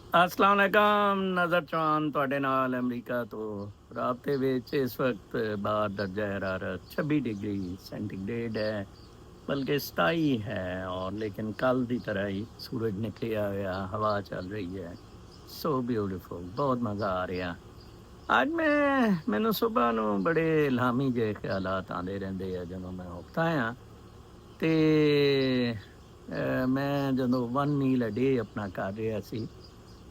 अस्सलाम वालेकुम नज़र चौहान ਤੁਹਾਡੇ ਨਾਲ ਅਮਰੀਕਾ ਤੋਂ ਰਾਬਤੇ ਵਿੱਚ ਇਸ ਵਕਤ ਬਾਹਰ ਦਰਜਾ ਹਰਾरत 26 डिग्री सेंटीग्रेड है बल्कि 27 है और लेकिन कल ਦੀ ਤਰ੍ਹਾਂ ਹੀ ਸੂਰਜ ਨਿਕਲਿਆ ਹੋਇਆ ਹਵਾ ਚੱਲ ਰਹੀ ਹੈ ਸੋ ਬਿਊਟੀਫੁਲ ਬਹੁਤ ਮਜ਼ਾ ਆ ਰਿਹਾ ਅੱਜ ਮੈਨੂੰ ਸਵੇਰ ਨੂੰ ਬੜੇ ਇਲਹਾਮੀ ਜਿਹੇ ਖਿਆਲਾਤ ਆਉਂਦੇ ਰਹਿੰਦੇ ਆ ਜਦੋਂ ਮੈਂ ਉੱਠਦਾ ਆ ਤੇ ਮੈਂ ਜਦੋਂ 1 ਮੀਲ ਅ ਡੇ ਆਪਣਾ ਕਰ ਰਿਹਾ ਸੀ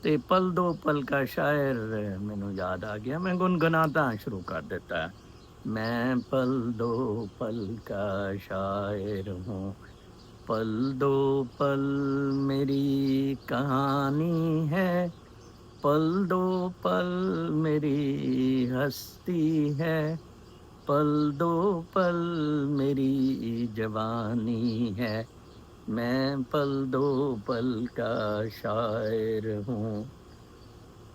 ਤੇ ਪਲ ਦੋ ਪਲ ਕਾ ਸ਼ਾਇਰ ਮੈਨੂੰ ਯਾਦ ਆ ਗਿਆ ਮੈਂ ਗੁਨਗੁਨਾਤਾ ਸ਼ੁਰੂ ਕਰ ਦਿੱਤਾ मैं पल दो पल का शायर हूँ पल दो पल मेरी कहानी है पल दो पल मेरी हस्ती है पल दो पल मेरी जवानी है मैं पल दो पल का शायर हूँ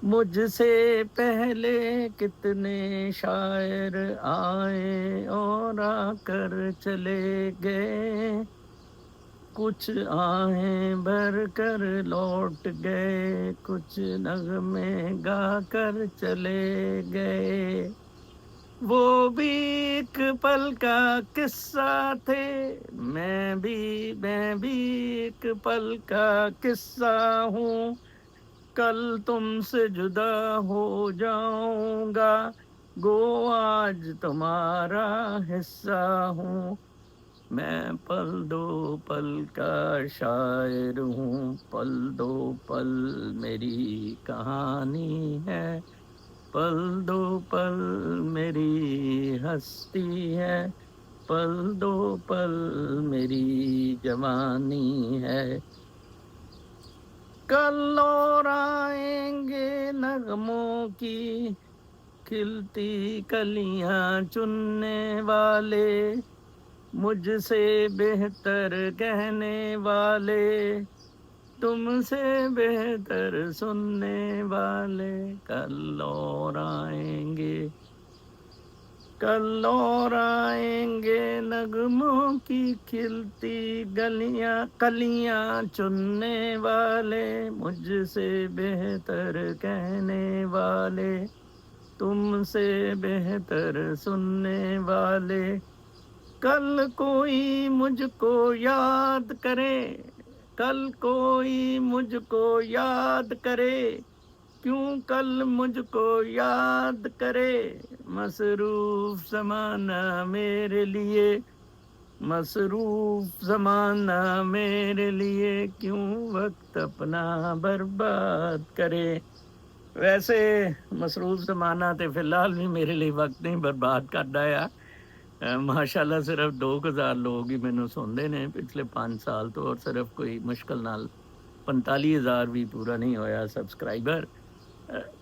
मुझसे पहले कितने शायर आए और आकर चले गए कुछ आहें भर कर लौट गए कुछ नगमे गा कर चले गए वो भी एक पल का किस्सा थे मैं भी एक पल का किस्सा हूँ कल तुमसे जुदा हो जाऊंगा गो आज तुम्हारा हिस्सा हूँ मैं पल दो पल का शायर हूँ पल दो पल मेरी कहानी है पल दो पल मेरी हस्ती है पल दो पल मेरी जवानी है कल और आएंगे नगमों की खिलती कलियां चुनने वाले मुझसे बेहतर कहने वाले तुमसे बेहतर सुनने वाले कल और आएंगे कल और आएंगे नगमों की खिलती गलियां कलियां चुनने वाले मुझसे बेहतर कहने वाले तुमसे बेहतर सुनने वाले कल कोई मुझको याद करे कल कोई मुझको याद करे क्यों कल मुझको याद करे मसरूफ ज़माना मेरे लिए मसरूफ ज़माना मेरे लिए क्यों वक्त अपना बर्बाद करे वैसे मसरूफ ज़माना तो फिलहाल भी मेरे लिए वक्त नहीं बर्बाद करता है माशाल्लाह सिर्फ 2000 लोग ही मैनू सुनते ने पिछले 5 साल तो और सिर्फ कोई मुश्किल नाल 45,000 भी पूरा नहीं होया सबसक्राइबर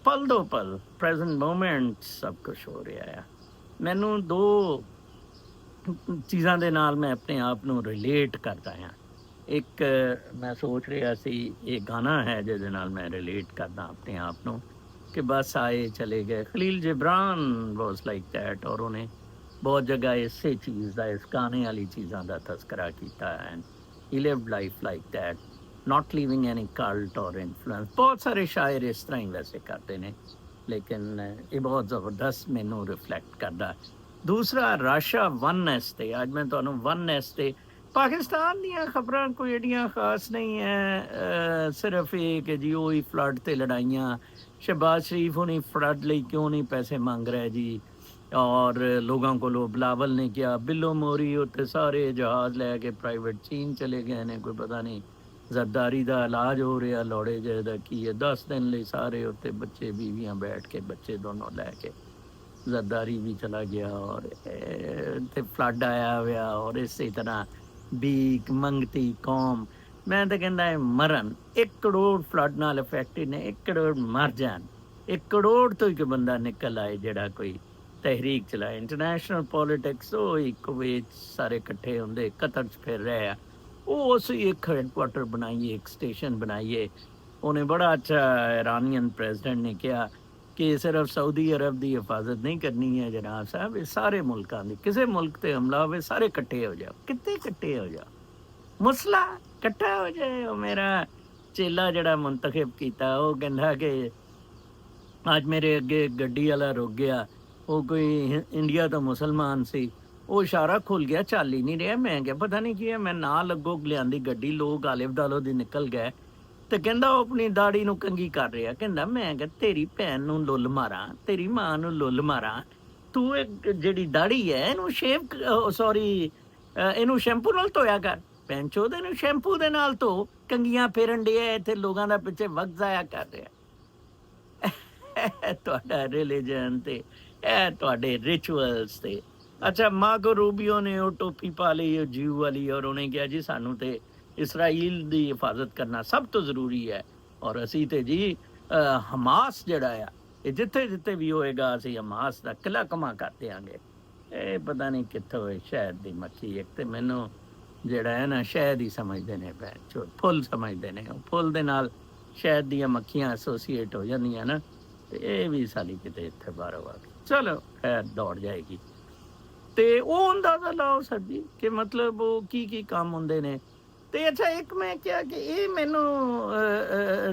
पल दो पल ਪ੍ਰੈਜ਼ੈਂਟ ਮੋਮੈਂਟ ਸਭ ਕੁਝ ਹੋ ਰਿਹਾ ਆ ਮੈਨੂੰ ਦੋ ਚੀਜ਼ਾਂ ਦੇ ਨਾਲ ਮੈਂ ਆਪਣੇ ਆਪ ਨੂੰ ਰਿਲੇਟ ਕਰਦਾ ਹਾਂ ਇੱਕ ਮੈਂ ਸੋਚ ਰਿਹਾ ਸੀ ਇਹ ਗਾਣਾ ਹੈ ਜਿਹਦੇ ਨਾਲ ਮੈਂ ਰਿਲੇਟ ਕਰਦਾ ਆਪਣੇ ਆਪ ਨੂੰ ਕਿ ਬਸ ਆਏ ਚਲੇ ਗਏ Khalil Gibran was like that ਔਰ ਉਹਨੇ ਬਹੁਤ ਜਗ੍ਹਾ ਇਸੇ ਚੀਜ਼ ਦਾ ਇਸ ਗਾਣੇ ਵਾਲੀ ਚੀਜ਼ਾਂ ਦਾ ਤਜ਼ਕਰਾ ਕੀਤਾ and he lived life like that not leaving any cult or influence बहुत सारे शायर इस तरह ही वैसे करते हैं लेकिन ये बहुत ज़बरदस्त मैनू रिफ्लैक्ट करता दूसरा राशा वननेस ते अज मैं तुहानू वननेस ते पाकिस्तान दीयां खबरां कोई एडियां खास नहीं है सिर्फ ये कि जी वही फ्लड ते लड़ाइयाँ शहबाज शरीफ होनी फ्लड लई क्यों नहीं पैसे मांग रहे जी और लोगों को बिलावल ने किया बिलो मोरी उत्ते सारे जहाज़ लैके प्राइवेट चीन चले गए ने कोई पता नहीं ਜ਼ਰਦਾਰੀ ਦਾ ਇਲਾਜ ਹੋ ਰਿਹਾ ਲੋੜੇ ਜਿਹੇ ਦਾ ਕੀ ਹੈ 10 ਦਿਨ ਲਈ ਸਾਰੇ ਉੱਤੇ ਬੱਚੇ ਬੀਵੀਆਂ ਬੈਠ ਕੇ ਬੱਚੇ ਦੋਨੋਂ ਲੈ ਕੇ ਜ਼ਰਦਾਰੀ ਵੀ ਚਲਾ ਗਿਆ ਔਰ ਤੇ ਫਲੱਡ ਆਇਆ ਹੋਇਆ ਔਰ ਇਸੇ ਤਰ੍ਹਾਂ ਭੀਖ ਮੰਗਤੀ ਕੌਮ ਮੈਂ ਤਾਂ ਕਹਿੰਦਾ ਮਰਨ 1 ਕਰੋੜ ਫਲੱਡ ਨਾਲ ਅਫੈਕਟਡ ਨੇ 1 ਕਰੋੜ ਮਰ ਜਾਣ 1 ਕਰੋੜ ਤੋਂ ਇੱਕ ਬੰਦਾ ਨਿਕਲ ਆਏ ਜਿਹੜਾ ਕੋਈ ਤਹਿਰੀਕ ਚਲਾਏ ਇੰਟਰਨੈਸ਼ਨਲ ਪੋਲੀਟਿਕਸ ਉਹ ਇੱਕ ਵਿੱਚ ਸਾਰੇ ਇਕੱਠੇ ਹੁੰਦੇ ਕਤਰ 'ਚ ਫਿਰ ਰਹੇ ਆ ਉਹ ਅਸੀਂ ਇੱਕ ਹੈਡਕੁਆਟਰ ਬਣਾਈਏ ਇੱਕ ਸਟੇਸ਼ਨ ਬਣਾਈਏ ਉਹਨੇ ਬੜਾ ਅੱਛਾ ਇਰਾਨੀਅਨ ਪ੍ਰੈਜ਼ੀਡੈਂਟ ਨੇ ਕਿਹਾ ਕਿ ਸਿਰਫ ਸਾਊਦੀ ਅਰਬ ਦੀ ਹਿਫਾਜ਼ਤ ਨਹੀਂ ਕਰਨੀ ਹੈ ਜਨਾਬ ਸਾਹਿਬ ਇਹ ਸਾਰੇ ਮੁਲਕਾਂ ਦੀ ਕਿਸੇ ਮੁਲਕ ਤੇ ਹਮਲਾ ਹੋਵੇ ਸਾਰੇ ਇਕੱਠੇ ਹੋ ਜਾਓ ਕਿੱਥੇ ਇਕੱਠੇ ਹੋ ਜਾਓ ਮੁਸਲਾ ਇਕੱਠਾ ਹੋ ਜਾਏ ਉਹ ਮੇਰਾ ਚੇਲਾ ਜਿਹੜਾ ਮੁੰਤਖਬ ਕੀਤਾ ਉਹ ਕਹਿੰਦਾ ਕਿ ਅੱਜ ਮੇਰੇ ਅੱਗੇ ਗੱਡੀ ਵਾਲਾ ਰੁਕ ਗਿਆ, ਉਹ ਕੋਈ ਇੰਡੀਆ ਤੋਂ ਮੁਸਲਮਾਨ ਸੀ, ਉਹ ਇਸ਼ਾਰਾ ਖੁੱਲ ਗਿਆ, ਚੱਲ ਹੀ ਨਹੀਂ ਰਿਹਾ। ਮੈਂ ਕਿਹਾ ਪਤਾ ਨਹੀਂ ਕੀ ਹੈ, ਮੈਂ ਨਾ ਲੱਗੋ ਲਿਆਂਦੀ ਗੱਡੀ, ਲੋਕ ਆਲਿਫ ਦਾਲੋ ਦੀ ਨਿਕਲ ਗਏ ਤੇ ਕਹਿੰਦਾ ਉਹ ਆਪਣੀ ਦਾੜੀ ਨੂੰ ਕੰਗੀ ਕਰ ਰਿਹਾ। ਕਹਿੰਦਾ ਮੈਂ ਕਿਹਾ ਤੇਰੀ ਭੈਣ ਨੂੰ ਲੁੱਲ ਮਾਰਾਂ, ਤੇਰੀ ਮਾਂ ਨੂੰ ਲੁੱਲ ਮਾਰਾਂ, ਤੂੰ ਇਹ ਜਿਹੜੀ ਦਾੜੀ ਹੈ ਇਹਨੂੰ ਇਹਨੂੰ ਸ਼ੈਂਪੂ ਨਾਲ ਧੋਇਆ ਕਰ। ਭੈਣ ਚੋਦ ਇਹਨੂੰ ਸ਼ੈਂਪੂ ਦੇ ਨਾਲ ਧੋ, ਕੰਗੀਆਂ ਫੇਰਨ ਡਿਆ ਇੱਥੇ ਲੋਕਾਂ ਦਾ ਪਿੱਛੇ ਵਕਤ ਜ਼ਾਇਆ ਕਰ ਰਿਹਾ। ਤੁਹਾਡਾ ਰਿਲੀਜਨ ਤੇ ਇਹ ਤੁਹਾਡੇ ਰਿਚੁਅਲਸ ਤੇ। ਅੱਛਾ, ਮਾਰਕੋ ਰੂਬੀਓ ਨੇ ਉਹ ਟੋਪੀ ਪਾ ਲਈ ਉਹ ਜੀਵ ਵਾਲੀ, ਔਰ ਉਹਨੇ ਕਿਹਾ ਜੀ ਸਾਨੂੰ ਤੇ ਇਸਰਾਈਲ ਦੀ ਹਿਫਾਜ਼ਤ ਕਰਨਾ ਸਭ ਤੋਂ ਜ਼ਰੂਰੀ ਹੈ, ਔਰ ਅਸੀਂ ਤੇ ਜੀ ਹਮਾਸ ਜਿਹੜਾ ਆ ਇਹ ਜਿੱਥੇ ਜਿੱਥੇ ਵੀ ਹੋਏਗਾ ਅਸੀਂ ਹਮਾਸ ਦਾ ਕਿਲਾ ਕਮਾ ਕਰ ਦਿਆਂਗੇ। ਇਹ ਪਤਾ ਨਹੀਂ ਕਿੱਥੋਂ ਹੋਏ ਸ਼ਹਿਦ ਦੀ ਮੱਖੀ। ਇੱਕ ਤੇ ਮੈਨੂੰ ਜਿਹੜਾ ਹੈ ਨਾ ਸ਼ਹਿਦ ਹੀ ਸਮਝਦੇ ਨੇ, ਫੁੱਲ ਸਮਝਦੇ ਨੇ, ਉਹ ਫੁੱਲ ਦੇ ਨਾਲ ਸ਼ਹਿਦ ਦੀਆਂ ਮੱਖੀਆਂ ਐਸੋਸੀਏਟ ਹੋ ਜਾਂਦੀਆਂ ਨਾ, ਤੇ ਇਹ ਵੀ ਸਾਲੀ ਕਿਤੇ ਇੱਥੇ ਬਾਹਰੋਂ ਆ ਗਈ। ਚਲੋ ਖੈਰ ਦੌੜ ਜਾਏਗੀ। ਤੇ ਉਹ ਅੰਦਾਜ਼ਾ ਲਾਓ ਸਰ ਜੀ ਕਿ ਮਤਲਬ ਉਹ ਕੀ ਕੀ ਕੰਮ ਹੁੰਦੇ ਨੇ। ਤੇ ਅੱਛਾ, ਇੱਕ ਮੈਂ ਕਿਹਾ ਕਿ ਇਹ ਮੈਨੂੰ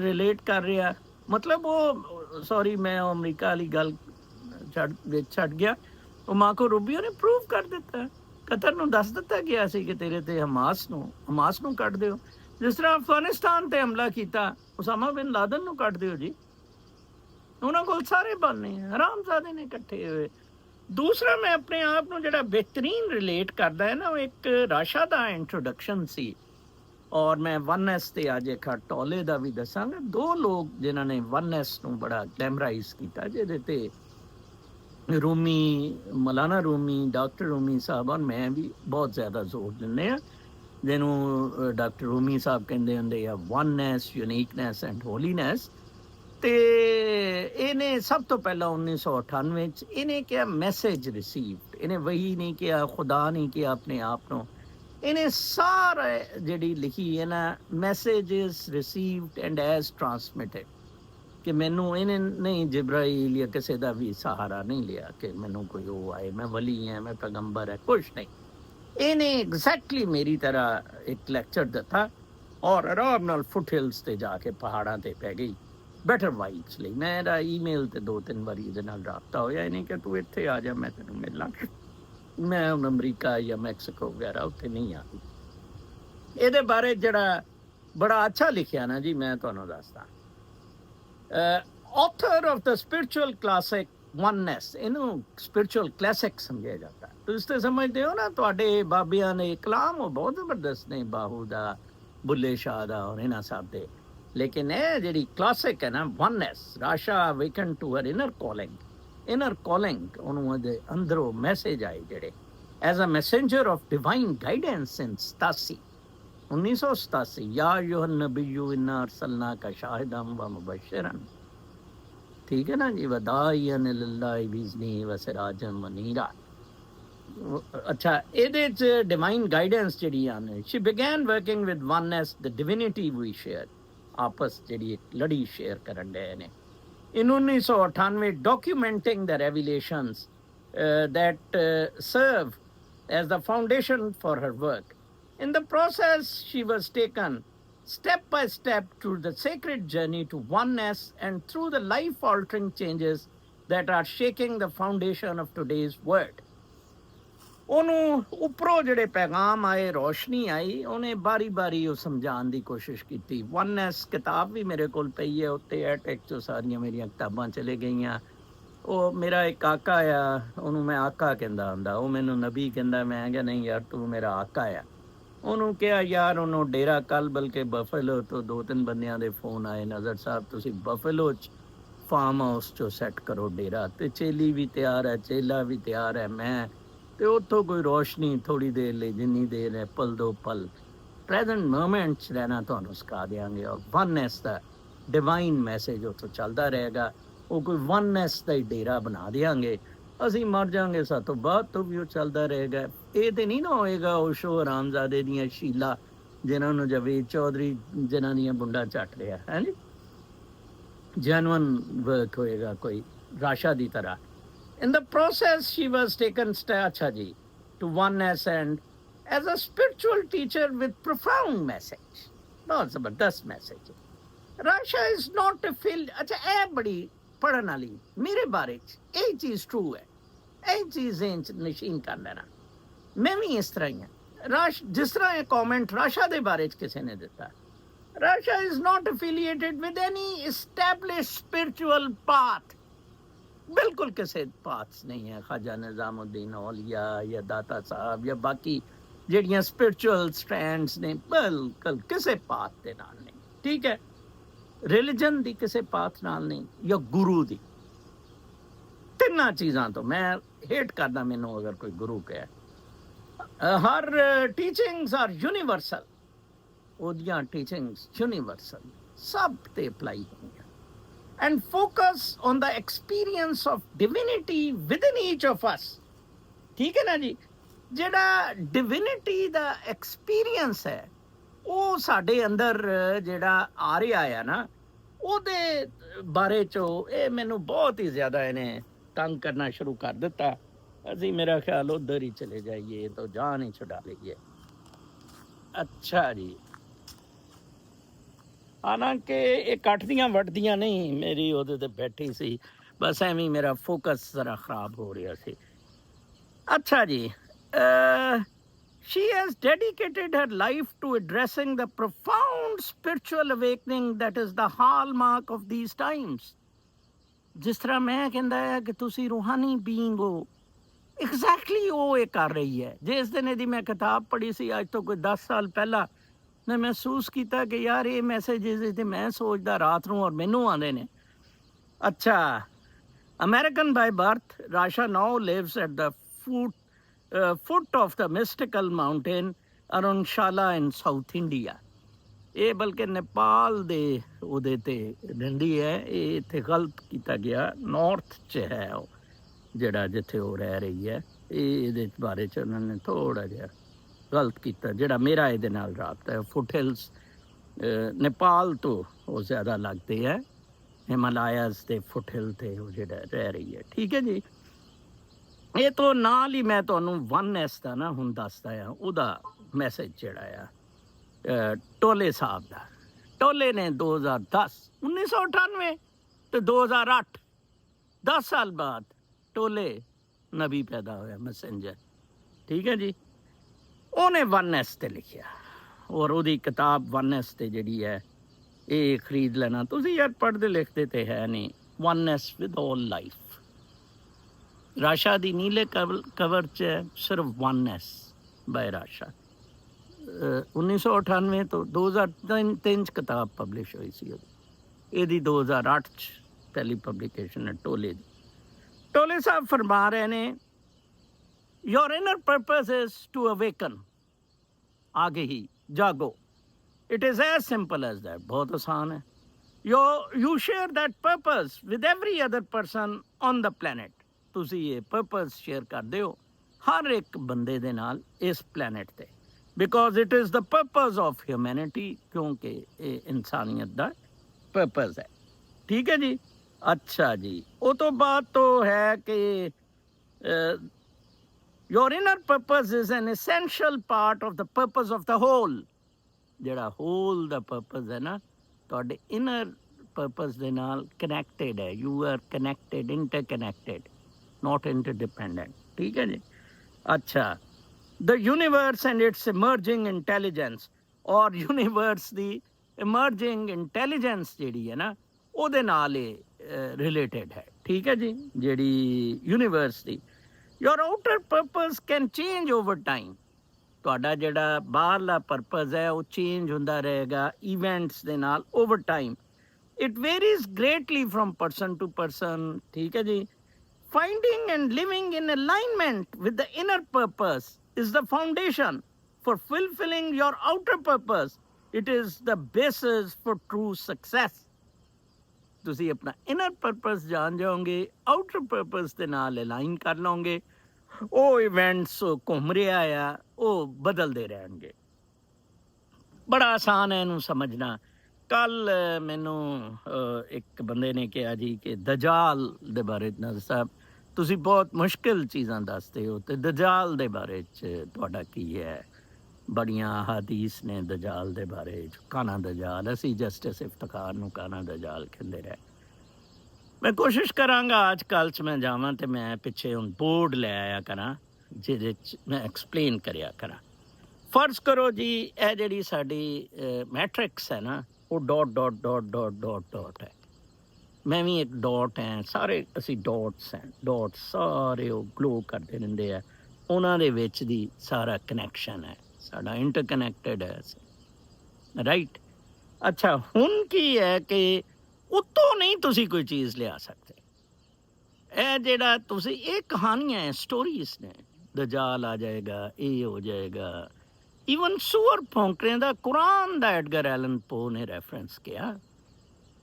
ਰਿਲੇਟ ਕਰ ਰਿਹਾ, ਮਤਲਬ ਉਹ ਸੌਰੀ ਮੈਂ ਉਹ ਅਮਰੀਕਾ ਵਾਲੀ ਗੱਲ ਛੱਡ ਗਿਆ। ਉਹ ਮਾਰਕੋ ਰੂਬੀਓ ਨੇ ਪ੍ਰੂਵ ਕਰ ਦਿੱਤਾ, ਕਤਰ ਨੂੰ ਦੱਸ ਦਿੱਤਾ ਗਿਆ ਸੀ ਕਿ ਤੇਰੇ ਤੇ ਹਮਾਸ ਨੂੰ ਕੱਢ ਦਿਓ, ਜਿਸ ਤਰ੍ਹਾਂ ਅਫਗਾਨਿਸਤਾਨ ਤੇ ਹਮਲਾ ਕੀਤਾ ਉਸਾਮਾ ਬਿਨ ਲਾਦਨ ਨੂੰ ਕੱਢ ਦਿਓ ਜੀ। ਉਹਨਾਂ ਕੋਲ ਸਾਰੇ ਬਹਾਨੇ ਹਰਾਮਜ਼ਾਦੇ ਨੇ ਇਕੱਠੇ ਹੋਏ। ਦੂਸਰਾ ਮੈਂ ਆਪਣੇ ਆਪ ਨੂੰ ਜਿਹੜਾ ਬਿਹਤਰੀਨ ਰਿਲੇਟ ਕਰਦਾ ਹੈ ਨਾ, ਉਹ ਇੱਕ ਰਾਸ਼ਾ ਦਾ ਇੰਟਰੋਡਕਸ਼ਨ ਸੀ, ਔਰ ਮੈਂ ਵਨਨੈਸ ਤੇ ਅੱਜ ਇੱਕ ਟੋਲੇ ਦਾ ਵੀ ਦੱਸਾਂਗਾ। ਦੋ ਲੋਕ ਜਿਨ੍ਹਾਂ ਨੇ ਵਨਨੈਸ ਨੂੰ ਬੜਾ ਗਲੈਮਰਾਈਜ਼ ਕੀਤਾ, ਜਿਹਦੇ ਤੇ ਮੌਲਾਨਾ ਰੂਮੀ, ਡਾਕਟਰ ਰੂਮੀ ਸਾਹਿਬ ਔਰ ਮੈਂ ਵੀ ਬਹੁਤ ਜ਼ਿਆਦਾ ਜ਼ੋਰ ਦਿੰਦੇ ਹਾਂ, ਜਿਹਨੂੰ ਡਾਕਟਰ ਰੂਮੀ ਸਾਹਿਬ ਕਹਿੰਦੇ ਹੁੰਦੇ ਆ ਵਨਨੈਸ, ਯੂਨੀਕਨੈਸ ਐਂਡ ਹੋਲੀਨੈਸ। ਤੇ ਇਹਨੇ ਸਭ ਤੋਂ ਪਹਿਲਾਂ 1998 'ਚ ਇਹਨੇ ਕਿਹਾ ਮੈਸੇਜ ਰਿਸੀਵਡ। ਇਹਨੇ ਵਹੀ ਨਹੀਂ ਕਿਹਾ, ਖੁਦਾ ਨਹੀਂ ਕਿਹਾ ਆਪਣੇ ਆਪ ਨੂੰ, ਇਹਨੇ ਸਾਰਾ ਜਿਹੜੀ ਲਿਖੀ ਹੈ ਨਾ ਮੈਸੇਜਸ ਰਿਸੀਵਡ ਐਂਡ ਐਜ਼ ਟਰਾਂਸਮਿਟਡ, ਕਿ ਮੈਨੂੰ ਇਹਨੇ ਨਹੀਂ ਜਿਬਰਾਈਲ ਜਾਂ ਕਿਸੇ ਦਾ ਵੀ ਸਹਾਰਾ ਨਹੀਂ ਲਿਆ ਕਿ ਮੈਨੂੰ ਕੋਈ ਉਹ ਆਏ, ਮੈਂ ਵਲੀ ਹਾਂ, ਮੈਂ ਪੈਗੰਬਰ ਹੈ, ਕੁਛ ਨਹੀਂ। ਇਹਨੇ ਐਗਜ਼ੈਕਟਲੀ ਮੇਰੀ ਤਰ੍ਹਾਂ ਇੱਕ ਲੈਕਚਰ ਦਿੱਤਾ ਔਰ ਆਰਾਮ ਨਾਲ ਫੁੱਟ ਹਿਲਸ ਤੇ ਜਾ ਕੇ ਪਹਾੜਾਂ ਤੇ ਪੈ ਗਈ ਬੈਟਰ ਵਾਈਬਸ ਲਈ। ਮੇਰਾ ਈਮੇਲ ਤੇ 2-3 ਵਾਰੀ ਇਹਦੇ ਨਾਲ ਰਾਬਤਾ ਹੋਇਆ, ਇਹਨੇ ਕਿ ਤੂੰ ਇੱਥੇ ਆ ਜਾ, ਮੈਂ ਤੈਨੂੰ ਮਿਲਾਂ। ਮੈਂ ਹੁਣ ਅਮਰੀਕਾ ਜਾਂ ਮੈਕਸੀਕੋ ਵਗੈਰਾ ਉੱਥੇ ਨਹੀਂ ਆ ਗਈ। ਇਹਦੇ ਬਾਰੇ ਜਿਹੜਾ ਬੜਾ ਅੱਛਾ ਲਿਖਿਆ ਨਾ ਜੀ, ਮੈਂ ਤੁਹਾਨੂੰ ਦੱਸਦਾ। Author of the spiritual classic oneness, ਇਹਨੂੰ ਸਪਿਰਿਚੁਅਲ ਕਲਾਸਿਕ ਸਮਝਿਆ ਜਾਂਦਾ। ਤੁਸੀਂ ਤਾਂ ਸਮਝਦੇ ਹੋ ਨਾ, ਤੁਹਾਡੇ ਬਾਬਿਆਂ ਨੇ ਕਲਾਮ ਉਹ ਬਹੁਤ ਜ਼ਬਰਦਸਤ ਨੇ, ਬਾਹੂ ਦਾ, ਬੁੱਲੇ ਸ਼ਾਹ ਦਾ ਔਰ ਇਹਨਾਂ ਸਭ ਦੇ। ਲੇਕਿਨ ਇਹ ਜਿਹੜੀ ਕਲਾਸਿਕ ਹੈ ਨਾ oneness, Rasha awaken to her inner calling, ਉਹਨੂੰ ਉਹਦੇ ਅੰਦਰੋਂ ਮੈਸੇਜ ਆਏ ਜਿਹੜੇ as a messenger of divine guidance in 1987 ਯਾ ਅਯੁਹਨ ਨਬੀਯੂ ਇੰਨਾ ਅਰਸਲਨਾਕਾ ਸ਼ਾਹਿਦਨ व मुबश्शिरन। ਠੀਕ ਹੈ ਨਾ ਜੀ, ਵਦਾਈਅਨ ਇਲੱਲਾਹਿ ਬਿਇਜ਼ਨਿhi व सिराजन मुनीरा। ਅੱਛਾ, ਇਹਦੇ 'ਚ ਡਿਵਾਈਨ ਗਾਈਡੈਂਸ ਜਿਹੜੀ ਆਉਂਦੀ, she began working with oneness, the divinity we share, ਆਪਸ ਜਿਹੜੀ ਇੱਕ ਲੜੀ ਸ਼ੇਅਰ ਕਰਨ ਡਏ ਨੇ। In 1998, documenting the revelations that serve as the foundation for her work. In the process, she was taken step by step through the sacred journey to oneness and through the life-altering changes that are shaking the foundation of today's world. ਉਹਨੂੰ ਉੱਪਰੋਂ ਜਿਹੜੇ ਪੈਗਾਮ ਆਏ, ਰੋਸ਼ਨੀ ਆਈ, ਉਹਨੇ ਬਾਰੀ ਉਹ ਸਮਝਾਉਣ ਦੀ ਕੋਸ਼ਿਸ਼ ਕੀਤੀ। ਵਨਨੈਸ ਕਿਤਾਬ ਵੀ ਮੇਰੇ ਕੋਲ ਪਈ ਹੈ, ਉੱਤੇ ਐਟੈਕ 'ਚੋਂ ਸਾਰੀਆਂ ਮੇਰੀਆਂ ਕਿਤਾਬਾਂ ਚਲੇ ਗਈਆਂ। ਉਹ ਮੇਰਾ ਇੱਕ ਆਕਾ ਆ, ਉਹਨੂੰ ਮੈਂ ਆਕਾ ਕਹਿੰਦਾ ਹੁੰਦਾ, ਉਹ ਮੈਨੂੰ ਨਬੀ ਕਹਿੰਦਾ। ਮੈਂ ਕਿਹਾ ਨਹੀਂ ਯਾਰ, ਤੂੰ ਮੇਰਾ ਆਕਾ ਆ। ਉਹਨੂੰ ਕਿਹਾ ਯਾਰ, ਉਹਨੂੰ ਡੇਰਾ ਕੱਲ੍ਹ ਬਲਕਿ ਬਫੇਲੋ ਤੋਂ 2-3 ਬੰਦਿਆਂ ਦੇ ਫੋਨ ਆਏ, ਨਜ਼ਰ ਸਾਹਿਬ ਤੁਸੀਂ ਬਫੇਲੋ 'ਚ ਫਾਰਮ ਹਾਊਸ 'ਚੋਂ ਸੈੱਟ ਕਰੋ ਡੇਰਾ, ਤੇ ਚੇਲੀ ਵੀ ਤਿਆਰ ਹੈ, ਚੇਲਾ ਵੀ ਤਿਆਰ ਹੈ, ਮੈਂ ਤੇ ਉੱਥੋਂ ਕੋਈ ਰੋਸ਼ਨੀ ਥੋੜ੍ਹੀ ਦੇਰ ਲਈ, ਜਿੰਨੀ ਦੇਰ ਹੈ ਪਲ ਦੋ ਪਲ ਪ੍ਰੈਜ਼ੈਂਟ ਮੂਮੈਂਟ 'ਚ ਰਹਿਣਾ ਤੁਹਾਨੂੰ ਸਿਖਾ ਦਿਆਂਗੇ। ਔਰ ਵਨਨੈਸ ਦਾ ਡਿਵਾਈਨ ਮੈਸੇਜ ਉੱਥੋਂ ਚੱਲਦਾ ਰਹੇਗਾ। ਉਹ ਕੋਈ ਵਨਨੈਸ ਦਾ ਹੀ ਡੇਰਾ ਬਣਾ ਦਿਆਂਗੇ, ਅਸੀਂ ਮਰ ਜਾਵਾਂਗੇ, ਸਾਤੋਂ ਬਾਅਦ ਤੋਂ ਵੀ ਉਹ ਚੱਲਦਾ ਰਹੇਗਾ। ਇਹ ਤੇ ਨਹੀਂ ਨਾ ਹੋਏਗਾ ਉਹ ਸ਼ੋ ਹਰਾਮਜ਼ਾਦੇ ਦੀਆਂ ਸ਼ੀਲਾ, ਜਿਨ੍ਹਾਂ ਨੂੰ ਜਵੇਦ ਚੌਧਰੀ ਜਿਨ੍ਹਾਂ ਦੀਆਂ ਬੁੰਡਾ ਚੱਟ ਰਿਹਾ ਹੈ ਜੀ। ਜੈਨੂਅਨ ਵਰਕ ਹੋਏਗਾ ਕੋਈ ਰਾਸ਼ਾ ਦੀ ਤਰ੍ਹਾਂ। In the process, she was taken to oneness and as a spiritual teacher with profound message. ਬਹੁਤ ਜ਼ਬਰਦਸਤ message. Russia is not a field. अच्छा ए बड़ी पढ़न वाली मेरे बारे च यही चीज़ ट्रू है, यही चीज़ नशीन कर लेना। मैं भी इस तरह ही हाँ। जिस तरह ये कॉमेंट राशा के बारे च किसी ने दिता, Rasha is not affiliated with any established spiritual path. बिल्कुल किसी पाथ्स नहीं है, ख्वाजा निज़ामुद्दीन औलिया या दाता साहब या बाकी ਜਿਹੜੀਆਂ स्पिरिचुअल स्टैंड्स ने, बिल्कुल किसी पाथ के नाल नहीं। ठीक है, रिलीजन की किसी पाथ नाल नहीं या गुरु की, तिना चीज़ां तो मैं हेट करदा मैनू अगर कोई गुरु कहे। हर टीचिंग्स आर यूनीवर्सल, ओदियां टीचिंग्स यूनीवर्सल सब ते अप्लाई होंगे। And focus on the experience of divinity within each of us। ठीक है ना जी, ਜਿਹੜਾ divinity ਦਾ experience ਹੈ ਉਹ ਸਾਡੇ ਅੰਦਰ ਜਿਹੜਾ ਆ ਰਿਹਾ ਆ ਨਾ, ਉਹਦੇ ਬਾਰੇ ਚੋਂ ਇਹ ਮੈਨੂੰ ਬਹੁਤ ਹੀ ਜ਼ਿਆਦਾ ਇਹਨੇ ਤੰਗ ਕਰਨਾ ਸ਼ੁਰੂ ਕਰ ਦਿੱਤਾ। ਅਸੀਂ ਮੇਰਾ ਖਿਆਲ ਉਧਰ ਹੀ ਚਲੇ ਜਾਈਏ ਤਾਂ ਜਾਨ ਹੀ ਛੁਡਾ ਲਈਏ। ਅੱਛਾ ਜੀ, ਹਾਲਾਂਕਿ ਇਹ ਕੱਟਦੀਆਂ ਵੱਟਦੀਆਂ ਨਹੀਂ, ਮੇਰੀ ਉਹਦੇ ਤੇ ਬੈਠੀ ਸੀ, ਬਸ ਐਵੇਂ ਮੇਰਾ ਫੋਕਸ ਜ਼ਰਾ ਖਰਾਬ ਹੋ ਰਿਹਾ ਸੀ। ਅੱਛਾ ਜੀ, she has dedicated her life to addressing the profound spiritual awakening that is the hallmark of these times। ਜਿਸ ਤਰ੍ਹਾਂ ਮੈਂ ਕਹਿੰਦਾ ਹੈ ਕਿ ਤੁਸੀਂ ਰੂਹਾਨੀ ਬੀਇੰਗ ਹੋ, ਐਗਜ਼ੈਕਟਲੀ ਉਹ ਇਹ ਕਰ ਰਹੀ ਹੈ। ਜਿਸ ਦਿਨ ਇਹਦੀ ਮੈਂ ਕਿਤਾਬ ਪੜ੍ਹੀ ਸੀ ਅੱਜ ਤੋਂ ਕੋਈ 10 ਸਾਲ ਪਹਿਲਾਂ, मैं महसूस किया कि यार ये मैसेजेस तो मैं सोचता रात ਨੂੰ ਔਰ ਮੈਨੂੰ ਆਉਂਦੇ ਨੇ। अच्छा, American by birth, Rasha now lives at the foot of the mystical mountain Arunachala in South India। ਇਹ ਬਲਕਿ ਨੇਪਾਲ ਦੇ ਉਹਦੇ ਤੇ ਰਹਿੰਦੀ ਹੈ। ਇਹ ਇੱਥੇ ਗਲਤ ਕੀਤਾ ਗਿਆ, ਨਾਰਥ 'ਚ ਹੈ ਉਹ ਜਿਹੜਾ ਜਿੱਥੇ ਉਹ ਰਹਿ ਰਹੀ ਹੈ। ਇਹਦੇ ਬਾਰੇ 'ਚ ਉਹਨਾਂ ਨੇ ਥੋੜ੍ਹਾ ਜਿਹਾ गलत किया। जोड़ा मेरा ये राबता है, फुट हिल्स नेपाल तो वो ज़्यादा लगते हैं, हिमालयाज के फुट हिल थे वो जो रह रही है। ठीक है जी, ये तो नाल ही मैं तो वननेस का ना हुण दसदा आ उहदा मैसेज जोड़ा आ टोले साहब का। टोले ने 2010 1998 तो 2008 10 साल बाद टोले नबी पैदा होया, मैसेंजर। ठीक है जी, ਉਹਨੇ ਵਨਨੈਸ 'ਤੇ ਲਿਖਿਆ ਔਰ ਉਹਦੀ ਕਿਤਾਬ ਵਨਨੈਸ 'ਤੇ ਜਿਹੜੀ ਹੈ ਇਹ ਖਰੀਦ ਲੈਣਾ ਤੁਸੀਂ ਯਾਰ। ਪੜ੍ਹਦੇ ਲਿਖਦੇ ਤੇ ਹੈ ਨਹੀਂ। ਵਨਨੈਸ ਵਿਦ ਆਲ ਲਾਈਫ, ਰਾਸ਼ਾ ਦੀ ਨੀਲੇ ਕਵਰ 'ਚ ਹੈ ਸਿਰਫ ਵਨਨੈਸ ਬਾਏ ਰਾਸ਼ਾ। 1998 ਤੋਂ 2003 'ਚ ਕਿਤਾਬ ਪਬਲਿਸ਼ ਹੋਈ ਸੀ ਉਹਦੀ। ਇਹਦੀ 2008 'ਚ ਪਹਿਲੀ ਪਬਲੀਕੇਸ਼ਨ ਹੈ ਟੋਲੇ ਦੀ। ਟੋਲੇ ਸਾਹਿਬ ਫਰਮਾ ਰਹੇ ਨੇ, your inner purpose is to awaken। आगे ही जागो, it is as simple as that। बहुत आसान है। you share that purpose with every other person on the planet। ਤੁਸੀਂ ਇਹ purpose share ਕਰਦੇ ਹੋ ਹਰ ਇੱਕ ਬੰਦੇ ਦੇ ਨਾਲ ਇਸ planet ਤੇ, because it is the purpose of humanity। ਕਿਉਂਕਿ ਇਹ ਇਨਸਾਨੀਅਤ ਦਾ purpose ਹੈ। ਠੀਕ ਹੈ ਜੀ। ਅੱਛਾ ਜੀ, ਉਹ ਤੋਂ ਬਾਅਦ ਤੋਂ ਹੈ ਕਿ your inner purpose is an essential part of the purpose of the whole। ਜਿਹੜਾ whole ਦਾ purpose ਹੈ ਨਾ, ਤੁਹਾਡੇ inner purpose ਦੇ ਨਾਲ connected ਹੈ। you are connected, interconnected, not interdependent। ਠੀਕ ਹੈ ਜੀ। ਅੱਛਾ, the universe and its emerging intelligence, ਔਰ universe ਦੀ emerging intelligence ਜਿਹੜੀ ਹੈ ਨਾ ਉਹਦੇ ਨਾਲ ਇਹ related ਹੈ। ਠੀਕ ਹੈ ਜੀ, ਜਿਹੜੀ universe the. your outer purpose can change over time। ਤੁਹਾਡਾ ਜਿਹੜਾ ਬਾਹਰਲਾ ਪਰਪਸ ਹੈ ਉਹ ਚੇਂਜ ਹੁੰਦਾ ਰਹੇਗਾ ਇਵੈਂਟਸ ਦੇ ਨਾਲ over time. It varies greatly from person to person. ਠੀਕ ਹੈ ਜੀ। Finding and living in alignment with the inner purpose is the foundation for fulfilling your outer purpose। it is the basis for true success। ਤੁਸੀਂ ਆਪਣਾ inner purpose ਜਾਣ ਜਾਓਗੇ, outer purpose ਦੇ ਨਾਲ align ਕਰ ਲਓਗੇ, ਉਹ ਇਵੈਂਟਸ ਘੁੰਮ ਰਿਹਾ ਆ ਉਹ ਬਦਲਦੇ ਰਹਿਣਗੇ। ਬੜਾ ਆਸਾਨ ਹੈ ਇਹਨੂੰ ਸਮਝਣਾ। ਕੱਲ ਮੈਨੂੰ ਇੱਕ ਬੰਦੇ ਨੇ ਕਿਹਾ ਜੀ ਕਿ ਦਜਾਲ ਦੇ ਬਾਰੇ ਨਜ਼ਰ ਸਾਹਿਬ ਤੁਸੀਂ ਬਹੁਤ ਮੁਸ਼ਕਿਲ ਚੀਜ਼ਾਂ ਦੱਸਦੇ ਹੋ, ਅਤੇ ਦਜਾਲ ਦੇ ਬਾਰੇ 'ਚ ਤੁਹਾਡਾ ਕੀ ਹੈ? बड़ियां हदीस ने दजाल दे बारे काना दजाल असी जस्टिस इफ्तिखार नूं काना दजाल कहंदे रहे मैं कोशिश करांगा आज कल च मैं जावां ते मैं पिछे हुण बोर्ड लै आया करां जिहदे च मैं एक्सप्लेन करिया करां फर्ज करो जी ਇਹ ਜਿਹੜੀ ਸਾਡੀ मैट्रिक्स है ना वो dot dot dot dot dot dot है मैं भी एक डॉट है सारे असी डॉट्स हैं डॉट सारे वो ग्लो करते रहंदे आ ਉਹਨਾਂ ਦੇ ਵਿੱਚ ਦੀ ਸਾਰਾ ਕਨੈਕਸ਼ਨ ਹੈ ਸਾਡਾ ਇੰਟਰਕਨੈਕਟਡ ਹੈ ਅਸੀਂ ਰਾਈਟ ਅੱਛਾ ਹੁਣ ਕੀ ਹੈ ਕਿ ਉੱਤੋਂ ਨਹੀਂ ਤੁਸੀਂ ਕੋਈ ਚੀਜ਼ ਲਿਆ ਸਕਦੇ ਇਹ ਜਿਹੜਾ ਤੁਸੀਂ ਇਹ ਕਹਾਣੀਆਂ ਹੈ ਸਟੋਰੀਜ਼ ਨੇ ਦਜਾਲ ਆ ਜਾਏਗਾ ਇਹ ਹੋ ਜਾਏਗਾ ਈਵਨ ਸੂਅਰ ਭੌਂਕਰਿਆਂ ਦਾ ਕੁਰਾਨ ਦਾ ਐਡਗਰ ਐਲਨ ਪੋ ਨੇ ਰੈਫਰੈਂਸ ਕਿਹਾ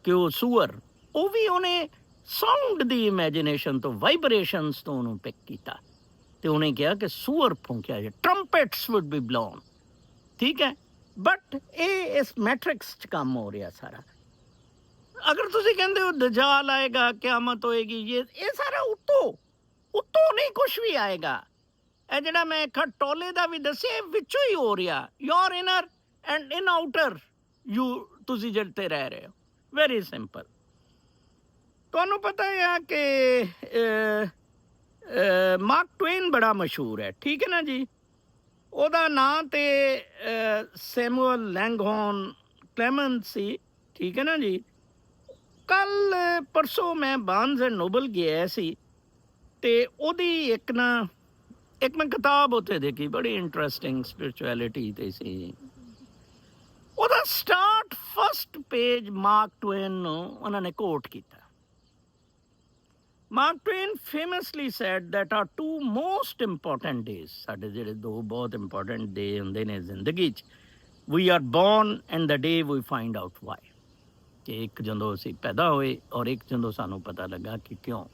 ਕਿ ਉਹ ਸੂਅਰ ਉਹ ਵੀ ਉਹਨੇ ਸਾਊਂਡ ਦੀ ਇਮੈਜੀਨੇਸ਼ਨ ਤੋਂ ਵਾਈਬ੍ਰੇਸ਼ਨਸ ਤੋਂ ਉਹਨੂੰ ਪਿਕ ਕੀਤਾ ਤੇ ਉਹਨੇ ਕਿਹਾ ਕਿ ਸੂਅਰ ਫੂਕਿਆ ਜੇ ਟਰੰਪਟਸ ਵੁੱਡ ਬੀ ਬਲੋਨ ਠੀਕ ਹੈ ਬਟ ਇਹ ਇਸ ਮੈਟ੍ਰਿਕਸ 'ਚ ਕੰਮ ਹੋ ਰਿਹਾ ਸਾਰਾ ਅਗਰ ਤੁਸੀਂ ਕਹਿੰਦੇ ਹੋ ਦਜਾਲ ਆਏਗਾ ਕਿਆਮਤ ਹੋਏਗੀ ਇਹ ਸਾਰਾ ਉੱਤੋਂ ਨਹੀਂ ਕੁਛ ਵੀ ਆਏਗਾ ਇਹ ਜਿਹੜਾ ਮੈਂ ਖਟੋਲੇ ਦਾ ਵੀ ਦੱਸਿਆ ਵਿੱਚੋਂ ਹੀ ਹੋ ਰਿਹਾ your inner and in outer you ਤੁਸੀਂ ਜਿਹੜੇ ਤੇ ਰਹਿ ਰਹੇ ਹੋ ਵੈਰੀ ਸਿੰਪਲ ਤੁਹਾਨੂੰ ਪਤਾ ਹੈ ਕਿ ਮਾਰਕ ਟਵੇਨ ਬੜਾ ਮਸ਼ਹੂਰ ਹੈ ਠੀਕ ਹੈ ਨਾ ਜੀ ਉਹਦਾ ਨਾਂ ਤੇ ਸੈਮੂਅਲ ਲੈਂਗਹੋਰਨ ਕਲੇਮੈਂਟ ਸੀ ਠੀਕ ਹੈ ਨਾ ਜੀ ਕੱਲ ਪਰਸੋਂ ਮੈਂ ਬਾਰਨਜ਼ ਐਂਡ ਨੋਬਲ ਗਿਆ ਸੀ ਤੇ ਉਹਦੀ ਇੱਕ ਮੈਂ ਕਿਤਾਬ ਉੱਥੇ ਦੇਖੀ ਬੜੀ ਇੰਟਰਸਟਿੰਗ ਸਪਿਰਿਚੁਅਲਿਟੀ ਤੇ ਸੀ ਉਹਦਾ start first page mark Twain ਨੂੰ ਉਹਨਾਂ ਨੇ ਕੋਟ ਕੀਤਾ Mark Twain famously said that our two most important days, ਸਾਡੇ ਜਿਹੜੇ ਦੋ ਬਹੁਤ important day ਹੁੰਦੇ ਨੇ ਜ਼ਿੰਦਗੀ 'ਚ we are born and the day we find out why ਕਿ ਇੱਕ ਜਦੋਂ ਅਸੀਂ ਪੈਦਾ ਹੋਏ ਔਰ ਇੱਕ ਜਦੋਂ ਸਾਨੂੰ ਪਤਾ ਲੱਗਾ ਕਿ ਕਿਉਂ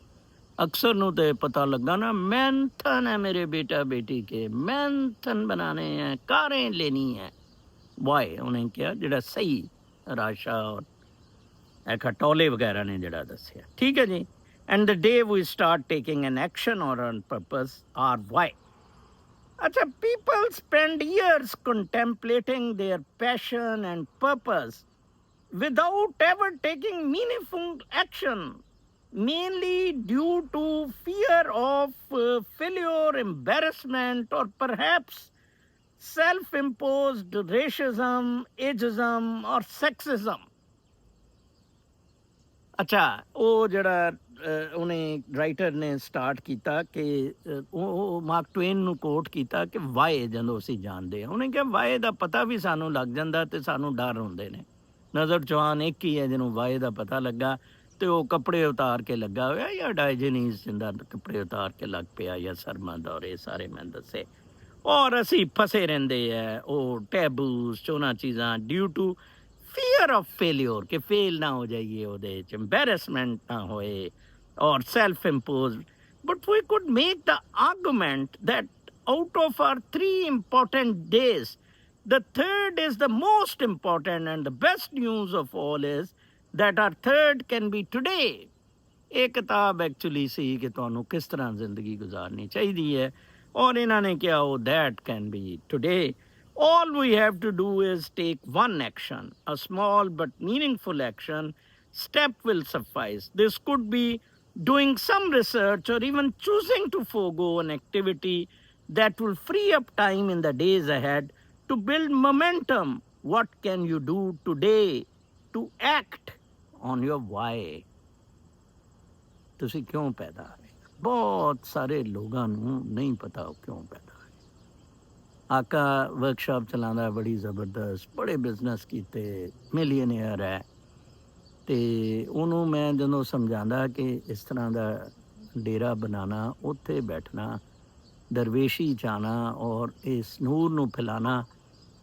ਅਕਸਰ ਨੂੰ ਤੇ ਪਤਾ ਲੱਗਾ ਨਾ ਮੈਂਥਨ ਹੈ ਮੇਰੇ ਬੇਟਾ ਬੇਟੀ ਕੇ ਮੈਂਥਨ ਬਣਾਣੇ ਹੈ ਕਾरें ਲੈਣੀ ਹੈ ਵਾਈ ਉਹਨੇ ਕਿਹਾ ਜਿਹੜਾ ਸਹੀ ਰਾਸ਼ਾ ਔਰ ਇਹ ਖਟੋਲੇ ਵਗੈਰਾ ਨੇ ਜਿਹੜਾ ਦੱਸਿਆ ਠੀਕ ਹੈ ਜੀ and the day we start taking an action or on purpose or why. Achha, people spend years contemplating their passion and purpose without ever taking meaningful action, mainly due to fear of failure, embarrassment, or perhaps self-imposed racism, ageism, or sexism. ਅੱਛਾ ਉਹ ਜਿਹੜਾ ਉਹਨੇ writer ਨੇ start ਕੀਤਾ ਕਿ ਉਹ mark Twain ਨੂੰ ਕੋਟ ਕੀਤਾ ਕਿ ਵਾਏ ਜਦੋਂ ਅਸੀਂ ਜਾਣਦੇ ਹਾਂ ਉਹਨੇ ਕਿਹਾ ਵਾਏ ਦਾ ਪਤਾ ਵੀ ਸਾਨੂੰ ਲੱਗ ਜਾਂਦਾ ਤੇ ਸਾਨੂੰ ਡਰ ਹੁੰਦੇ ਨੇ ਨਜ਼ਰ ਚੌਹਾਨ ਇੱਕ ਹੀ ਹੈ ਜਿਹਨੂੰ ਵਾਏ ਦਾ ਪਤਾ ਲੱਗਾ ਤੇ ਉਹ ਕੱਪੜੇ ਉਤਾਰ ਕੇ ਲੱਗਾ ਹੋਇਆ ਜਾਂ ਡਾਇਜਨੀਸ ਜਿੰਦਾ ਕੱਪੜੇ ਉਤਾਰ ਕੇ ਲੱਗ ਪਿਆ ਜਾਂ ਸਰਮਾ ਦੌਰੇ ਸਾਰੇ ਮੈਂ ਦੱਸੇ ਔਰ ਅਸੀਂ ਫਸੇ ਰਹਿੰਦੇ ਹੈ ਉਹ ਟੈਬੂਸ ਉਹਨਾਂ ਚੀਜ਼ਾਂ due to fear of failure कि फेल ना हो जाइए ਉਹਦੇ ਚ embarrassment ਨਾ ਹੋਏ or self-imposed but we could make the argument that out of our three important days the third is the most important and the best news of all is that our third can be today ਇਹ ਕਿਤਾਬ actually ਸੀ ਕਿ ਤੁਹਾਨੂੰ ਕਿਸ ਤਰ੍ਹਾਂ ਜ਼ਿੰਦਗੀ ਗੁਜ਼ਾਰਨੀ ਚਾਹੀਦੀ ਹੈ ਔਰ ਇਹਨਾਂ ਨੇ ਕਿਹਾ ਉਹ that can be today all we have to do is take one action, a small but meaningful action. Step will suffice. This could be doing some research or even choosing to forego an activity that will free up time in the days ahead to build momentum. What can you do today to act on your why? ਤੁਸੀਂ ਕਿਉਂ ਪੈਦਾ ਹੋਏ ਬਹੁਤ ਸਾਰੇ ਲੋਕਾਂ ਨੂੰ ਨਹੀਂ ਪਤਾ ਉਹ ਕਿਉਂ ਪੈਦਾ ਆਕਾ ਵਰਕਸ਼ਾਪ ਚਲਾਉਂਦਾ ਬੜੀ ਜ਼ਬਰਦਸਤ ਬੜੇ ਬਿਜ਼ਨਸ ਕੀਤੇ ਮਿਲੀਅਨੇਅਰ ਹੈ ਅਤੇ ਉਹਨੂੰ ਮੈਂ ਜਦੋਂ ਸਮਝਾਉਂਦਾ ਕਿ ਇਸ ਤਰ੍ਹਾਂ ਦਾ ਡੇਰਾ ਬਣਾਉਣਾ ਉੱਥੇ ਬੈਠਣਾ ਦਰਵੇਸ਼ੀ ਜਾਣਾ ਔਰ ਇਸ ਨੂਰ ਨੂੰ ਫੈਲਾਉਣਾ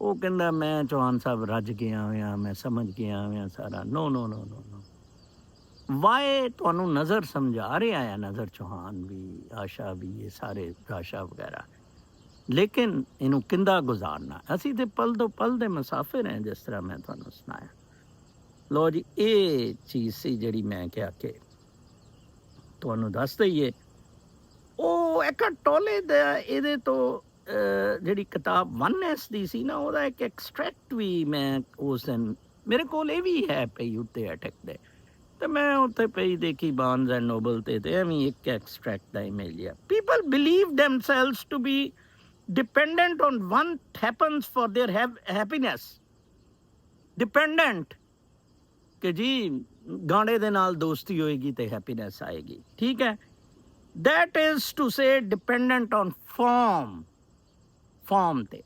ਉਹ ਕਹਿੰਦਾ ਮੈਂ ਚੌਹਾਨ ਸਾਹਿਬ ਰੱਜ ਗਿਆ ਹੋਇਆ ਮੈਂ ਸਮਝ ਗਿਆ ਹੋਇਆ ਸਾਰਾ ਨੋ ਨੋ ਨੋ ਨੋ ਨੋ ਵਾਏ ਤੁਹਾਨੂੰ ਨਜ਼ਰ ਸਮਝਾ ਰਿਹਾ ਹੈ ਨਜ਼ਰ ਚੌਹਾਨ ਵੀ ਆਸ਼ਾ ਵੀ ਇਹ ਸਾਰੇ ਰਾਸ਼ਾ ਵਗੈਰਾ ਲੇਕਿਨ ਇਹਨੂੰ ਕਿੰਦਾ ਗੁਜ਼ਾਰਨਾ ਅਸੀਂ ਤਾਂ ਪਲ ਤੋਂ ਪਲ ਦੇ ਮੁਸਾਫਿਰ ਹਾਂ ਜਿਸ ਤਰ੍ਹਾਂ ਮੈਂ ਤੁਹਾਨੂੰ ਸੁਣਾਇਆ ਲੋ ਜੀ ਇਹ ਚੀਜ਼ ਸੀ ਜਿਹੜੀ ਮੈਂ ਕਿਹਾ ਕਿ ਤੁਹਾਨੂੰ ਦੱਸ ਦਈਏ ਉਹ ਇੱਕ ਟੋਲੇ ਦਾ ਇਹਦੇ ਤੋਂ ਜਿਹੜੀ ਕਿਤਾਬ ਵਨਨੈਸ ਦੀ ਸੀ ਨਾ, ਉਹਦਾ ਇੱਕ ਐਕਸਟ੍ਰੈਕਟ ਵੀ ਮੈਂ ਉਸ ਦਿਨ ਮੇਰੇ ਕੋਲ ਇਹ ਵੀ ਹੈ ਪਈ ਉੱਤੇ ਅਟਕ ਦੇ, ਤੇ ਮੈਂ ਉੱਥੇ ਪਈ ਦੇਖੀ ਬਾਰਨਸ ਐਂਡ ਨੋਬਲ ਤੇ ਐਵੇਂ ਇੱਕ ਐਕਸਟ੍ਰੈਕਟ ਦਾ ਇਮੇਜ ਲਿਆ। People believe themselves to be dependent on what happens for their happiness, dependent ਕਿ ਜੀ ਗਾਣੇ ਦੇ ਨਾਲ ਦੋਸਤੀ ਹੋਏਗੀ ਤੇ ਹੈਪੀਨੈਸ ਆਏਗੀ, ਠੀਕ ਹੈ। that is to say dependent on form ਤੇ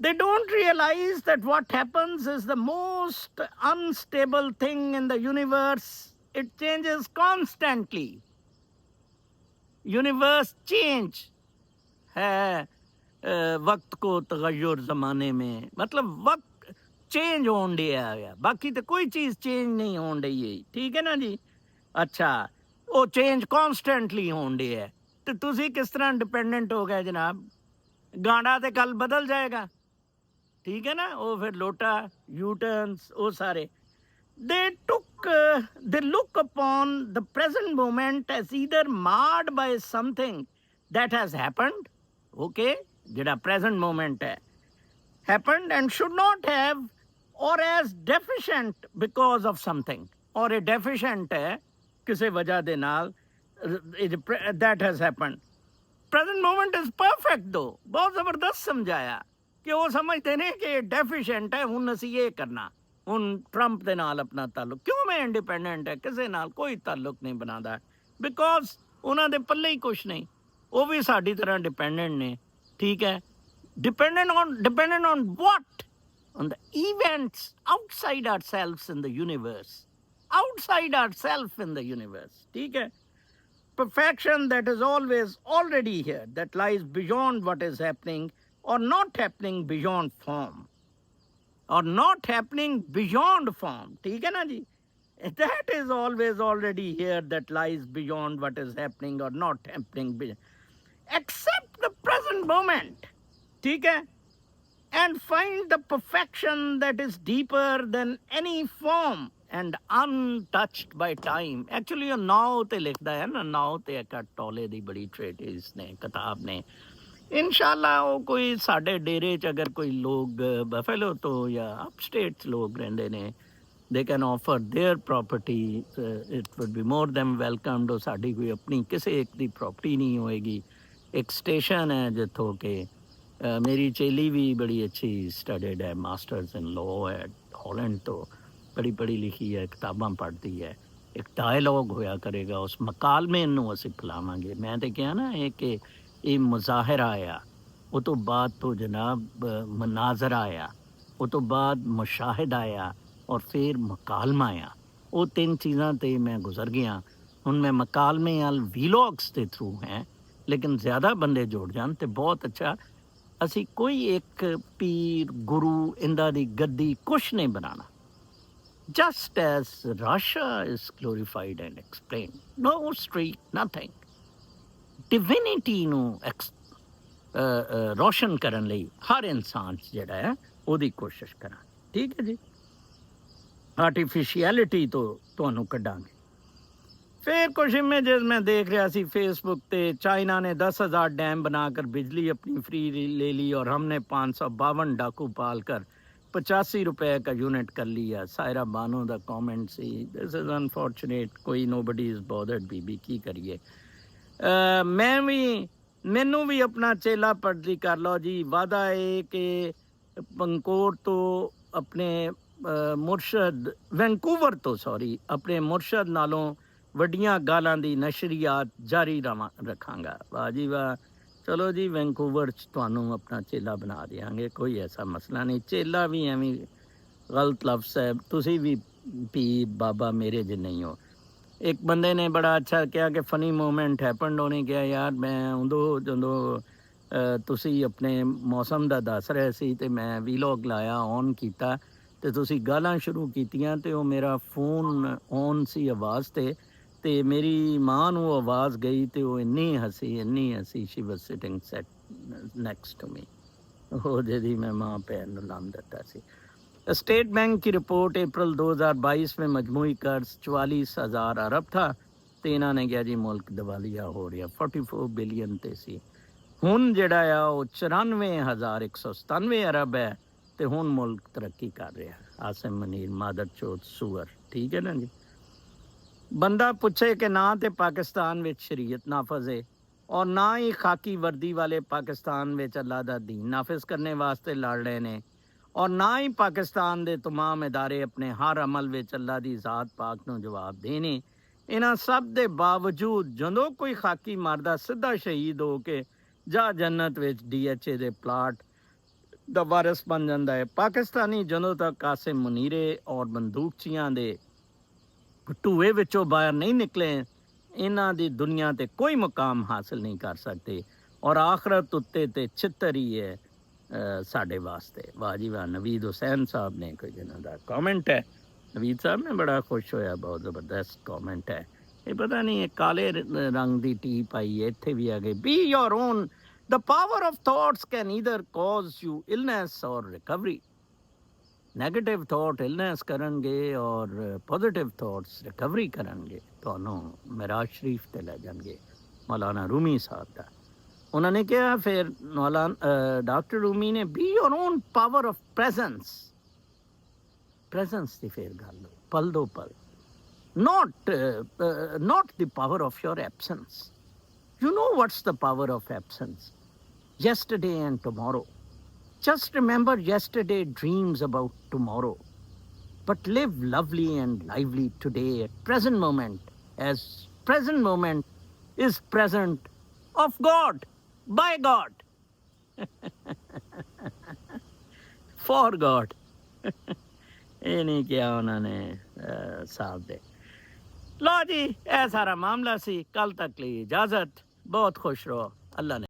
they don't realize that what happens is the most unstable thing in the universe. It changes constantly. universe change है वक्त को तगय्युर ज़माने में, मतलब वक्त चेंज होन दिया है, बाकी तो कोई चीज़ चेंज नहीं होन रही है, ठीक है ना जी। अच्छा, वो चेंज कॉन्स्टेंटली होन दिया है, तो तुसी किस तरह डिपेंडेंट हो गए जनाब। गाना तो कल बदल जाएगा, ठीक है ना। वो फिर लोटा यू टर्न्स वो सारे they look upon the present moment as either marred by something that has happened, okay, jada present moment hai, happened and should not have, or as deficient because of something, or a deficient hai kisi wajah de naal that has happened. Present moment is perfect though, bahut zabardast samjhaya कि वो समझते ने कि deficient है, हुन असी ये करना, हुन ट्रंप दे नाल अपना ताल्लुक, क्यों मैं इंडिपेंडेंट है, किसी नाल कोई ताल्लुक नहीं बनादा, बिकॉज उन्हां दे पल्ले ही कुछ नहीं, वो भी साडी तरह डिपेंडेंट ने, ठीक है। Dependent on what, on the events outside ourselves in the universe, outside ourselves in the universe, ठीक है। Perfection that is always already here, that lies beyond what is happening or not happening beyond form, or not happening beyond form, ठीक है ना जी। That is always already here, that lies beyond what is happening or not happening except the present moment, ठीक है। And find the perfection that is deeper than any form and untouched by time. Actually ਉਹ ਨਾਉ ਤੇ ਲਿਖਦਾ ਹੈ ਨਾ, ਨਾਉ ਤੇ ਇੱਕ ਟੋਲੇ ਦੀ ਬੜੀ ਟ੍ਰੇਟਿਸ ਨੇ, ਕਿਤਾਬ ਨੇ। ਇਨਸ਼ਾਅੱਲਾ ਉਹ ਕੋਈ ਸਾਡੇ ਡੇਰੇ 'ਚ ਅਗਰ ਕੋਈ ਲੋਕ ਬਫੇਲੋ ਤੋਂ ਜਾਂ ਅਪਸਟੇਟ ਲੋਕ ਰਹਿੰਦੇ ਨੇ, they can offer there property, it wood be more them ਵੈਲਕਮਡ। ਉਹ ਸਾਡੀ ਕੋਈ ਆਪਣੀ ਕਿਸੇ ਇੱਕ ਦੀ ਪ੍ਰੋਪਰਟੀ ਨਹੀਂ ਹੋਏਗੀ। ਇੱਕ ਸਟੇਸ਼ਨ ਹੈ ਜਿੱਥੋਂ ਕਿ ਮੇਰੀ ਚੇਲੀ ਵੀ ਬੜੀ ਅੱਛੀ ਸਟੱਡਡ ਹੈ, ਮਾਸਟਰਸ ਇਨ ਲਾਅ ਹੈ ਹਾਲੈਂਡ ਤੋਂ, ਬੜੀ ਪੜ੍ਹੀ ਲਿਖੀ ਹੈ, ਕਿਤਾਬਾਂ ਪੜ੍ਹਦੀ ਹੈ। ਇੱਕ ਡਾਇਲੋਗ ਹੋਇਆ ਕਰੇਗਾ, ਉਸ ਮਕਾਲਮੇ ਨੂੰ ਅਸੀਂ ਫੈਲਾਵਾਂਗੇ। ਮੈਂ ਤਾਂ ਕਿਹਾ ਨਾ ਇਹ ਕਿ ਇਹ ਮੁਜ਼ਾਹਰਾ ਆਇਆ, ਉਹ ਤੋਂ ਬਾਅਦ ਤੋਂ ਜਨਾਬ ਮਨਾਜ਼ਰਾ ਆਇਆ, ਉਹ ਤੋਂ ਬਾਅਦ ਮੁਸ਼ਾਹਿਦਾ ਆਇਆ, ਔਰ ਫਿਰ ਮਕਾਲਮਾ ਆਇਆ। ਉਹ ਤਿੰਨ ਚੀਜ਼ਾਂ 'ਤੇ ਮੈਂ ਗੁਜ਼ਰ ਗਿਆ। ਹੁਣ ਮੈਂ ਮਕਾਲਮੇ ਨਾਲ ਵੀਲੋਗਸ ਦੇ ਥਰੂ ਹੈ, ਲੇਕਿਨ ਜ਼ਿਆਦਾ ਬੰਦੇ ਜੁੜ ਜਾਣ ਤਾਂ ਬਹੁਤ ਅੱਛਾ। ਅਸੀਂ ਕੋਈ ਇੱਕ ਪੀਰ ਗੁਰੂ ਇੰਦਾ ਦੀ ਗੱਦੀ ਕੁਛ ਨਹੀਂ ਬਣਾਉਣਾ। Just as Russia is glorified and explained, no street, nothing. Divinity ਨੂੰ ਰੋਸ਼ਨ ਕਰਨ ਲਈ ਹਰ ਇਨਸਾਨ ਜਿਹੜਾ ਹੈ ਉਹਦੀ ਕੋਸ਼ਿਸ਼ ਕਰਾਂ, ਠੀਕ ਹੈ ਜੀ। ਆਰਟੀਫਿਸ਼ੀਅਲਿਟੀ ਤੋਂ ਤੁਹਾਨੂੰ ਕੱਢਾਂਗੇ। फिर कुछ इमेजेस में देख रहा सी फेसबुक पे, चाइना ने 10,000 डैम बनाकर बिजली अपनी फ्री ले ली और हमने 552 डाकू पाल कर 85 रुपए का यूनिट कर लिया। सायरा बानो दा कमेंट सी, दिस इज़ अनफॉर्चुनेट, कोई नोबडी इज़ बॉदर्ड बीबी, की करिए। मैं भी मैनू भी अपना चेला पढ़ती कर लो जी। वादा है कि पंकोट तो अपने मुर्शद वैंकूवर तो सॉरी अपने मुर्शद नालों ਵੱਡੀਆਂ ਗਾਲਾਂ ਦੀ ਨਸ਼ਰੀਆਤ ਜਾਰੀ ਰੱਖਾਂਗਾ। ਵਾਹ ਜੀ ਵਾਹ, ਚਲੋ ਜੀ ਵੈਂਕੂਵਰ 'ਚ ਤੁਹਾਨੂੰ ਆਪਣਾ ਚੇਲਾ ਬਣਾ ਦਿਆਂਗੇ, ਕੋਈ ਐਸਾ ਮਸਲਾ ਨਹੀਂ। ਚੇਲਾ ਵੀ ਐਵੇਂ ਗਲਤ ਲਫ਼ਜ਼ ਹੈ, ਤੁਸੀਂ ਵੀ ਪੀਰ ਬਾਬਾ ਮੇਰੇ ਜਿੰਨੇ ਹੀ ਹੋ। ਇੱਕ ਬੰਦੇ ਨੇ ਬੜਾ ਅੱਛਾ ਕਿਹਾ ਕਿ ਫਨੀ ਮੂਮੈਂਟ ਹੈਪਨਡ। ਉਹਨੇ ਕਿਹਾ ਯਾਰ ਮੈਂ ਉਦੋਂ ਜਦੋਂ ਤੁਸੀਂ ਆਪਣੇ ਮੌਸਮ ਦਾ ਦੱਸ ਰਹੇ ਸੀ ਅਤੇ ਮੈਂ ਵੀਲੋਗ ਲਾਇਆ, ਔਨ ਕੀਤਾ ਅਤੇ ਤੁਸੀਂ ਗਾਲਾਂ ਸ਼ੁਰੂ ਕੀਤੀਆਂ ਅਤੇ ਉਹ ਮੇਰਾ ਫੋਨ ਔਨ ਸੀ ਆਵਾਜ਼ 'ਤੇ ਮੇਰੀ ਮਾਂ ਨੂੰ ਆਵਾਜ਼ ਗਈ ਅਤੇ ਉਹ ਇੰਨੀ ਹੱਸੀ she was sitting sat next to me. ਉਹ ਜਿਹਦੀ ਮੈਂ ਮਾਂ ਪੈਰ ਨੂੰ ਲਾਮ ਦਿੱਤਾ ਸੀ। स्टेट बैंक की रिपोर्ट अप्रैल 2022 में मजमूई कर्ज 44,000 अरब था तो इन्होंने कहा जी मुल्क दिवालिया हो रहा। 44 बिलियन ते सी, ਹੁਣ ਜਿਹੜਾ ਆ ਉਹ 94,197 ਅਰਬ ਹੈ ਤੇ ਹੁਣ ਮੁਲਕ ਤਰੱਕੀ ਕਰ ਰਿਹਾ। ਆਸਿਮ ਮਨੀਰ ਮਾਦਰ ਚੋਤ ਸੂਅਰ, ਠੀਕ ਹੈ ਨਾ ਜੀ। ਬੰਦਾ ਪੁੱਛੇ ਕਿ ਨਾ ਤੇ ਪਾਕਿਸਤਾਨ ਵਿੱਚ ਸ਼ਰੀਅਤ ਨਾਫਜ਼ ਹੈ ਔਰ ਨਾ ਹੀ ਖਾਕੀ ਵਰਦੀ ਵਾਲੇ ਪਾਕਿਸਤਾਨ ਵਿੱਚ ਅੱਲਾ ਦਾ ਦੀਨ ਨਾਫਜ਼ ਕਰਨੇ ਵਾਸਤੇ ਲੜ ਰਹੇ ਨੇ, ਔਰ ਨਾ ਹੀ ਪਾਕਿਸਤਾਨ ਦੇ तमाम ਇਦਾਰੇ ਆਪਣੇ ਹਰ ਅਮਲ ਵਿੱਚ ਅੱਲਾ ਦੀ ਜ਼ਾਤ ਪਾਕ ਨੂੰ ਜਵਾਬ ਦੇਣੇ। ਇਹਨਾਂ ਸਭ ਦੇ ਬਾਵਜੂਦ ਜਦੋਂ ਕੋਈ ਖਾਕੀ ਮਰਦਾ ਸਿੱਧਾ ਸ਼ਹੀਦ ਹੋ ਕੇ ਜਾਂ ਜੰਨਤ ਵਿੱਚ DHA ਦੇ ਪਲਾਟ ਦਾ ਵਾਰਿਸ ਬਣ ਜਾਂਦਾ ਹੈ। ਪਾਕਿਸਤਾਨੀ ਜਦੋਂ ਤੱਕ ਕਾਸਿਮ ਮੁਨੀਰੇ ਔਰ ਬੰਦੂਕਚੀਆਂ ਦੇ ਟੂਏ ਵਿੱਚੋਂ ਬਾਹਰ ਨਹੀਂ ਨਿਕਲੇ, ਇਹਨਾਂ ਦੀ ਦੁਨੀਆ ਤੇ ਕੋਈ ਮੁਕਾਮ ਹਾਸਲ ਨਹੀਂ ਕਰ ਸਕਦੇ ਔਰ ਆਖਰਤ ਉੱਤੇ ਤੇ ਛਿੱਤਰ ਹੀ ਹੈ ਸਾਡੇ ਵਾਸਤੇ। ਵਾਹ ਜੀ ਵਾਹ। ਨਵੀਦ ਹੁਸੈਨ ਸਾਹਿਬ ਨੇ ਕੋਈ ਇਹਨਾਂ ਦਾ ਕਮੈਂਟ ਹੈ। ਨਵੀਦ ਸਾਹਿਬ ਨੇ ਬੜਾ ਖੁਸ਼ ਹੋਇਆ, ਬਹੁਤ ਜ਼ਬਰਦਸਤ ਕਮੈਂਟ ਹੈ। ਇਹ ਪਤਾ ਨਹੀਂ ਇਹ ਕਾਲੇ ਰੰਗ ਦੀ ਟੀ ਪਾਈ ਹੈ, ਇੱਥੇ ਵੀ ਆ ਗਏ। B your own, the power of thoughts can either cause you illness ਔਰ ਰਿਕਵਰੀ। ਨੈਗੇਟਿਵ ਥਾਟ ਇਲਨੈਸ ਕਰਨਗੇ ਔਰ ਪੋਜ਼ੀਟਿਵ ਥਾਟਸ ਰਿਕਵਰੀ ਕਰਨਗੇ। ਤੁਹਾਨੂੰ ਮਿਰਾਜ ਸ਼ਰੀਫ ਤੇ ਲੈ ਜਾਣਗੇ ਮੌਲਾਨਾ ਰੂਮੀ ਸਾਹਿਬ ਦਾ। ਉਹਨਾਂ ਨੇ ਕਿਹਾ ਫਿਰ ਡਾਕਟਰ ਰੂਮੀ ਨੇ, B your own power of presence. Presence ਦੀ ਫਿਰ ਗੱਲ ਪਲ ਦੋ ਪਲ, not the power of your absence. You know what's the power of absence? Yesterday and tomorrow. Just remember yesterday dreams about tomorrow. But live lovely and lively today at present moment, as present moment is present of God, by God, for God. ਇਹ ਨਹੀਂ ਕਿਹਾ ਉਹਨਾਂ ਨੇ ਸਾਹਿਬ ਦੇ। ਲਓ ਜੀ, ਇਹ ਸਾਰਾ ਮਾਮਲਾ ਸੀ। ਕੱਲ ਤੱਕ ਲਈ ਇਜਾਜ਼ਤ। ਬਹੁਤ ਖੁਸ਼ ਰਹੋ। ਅੱਲਾ ਨੇ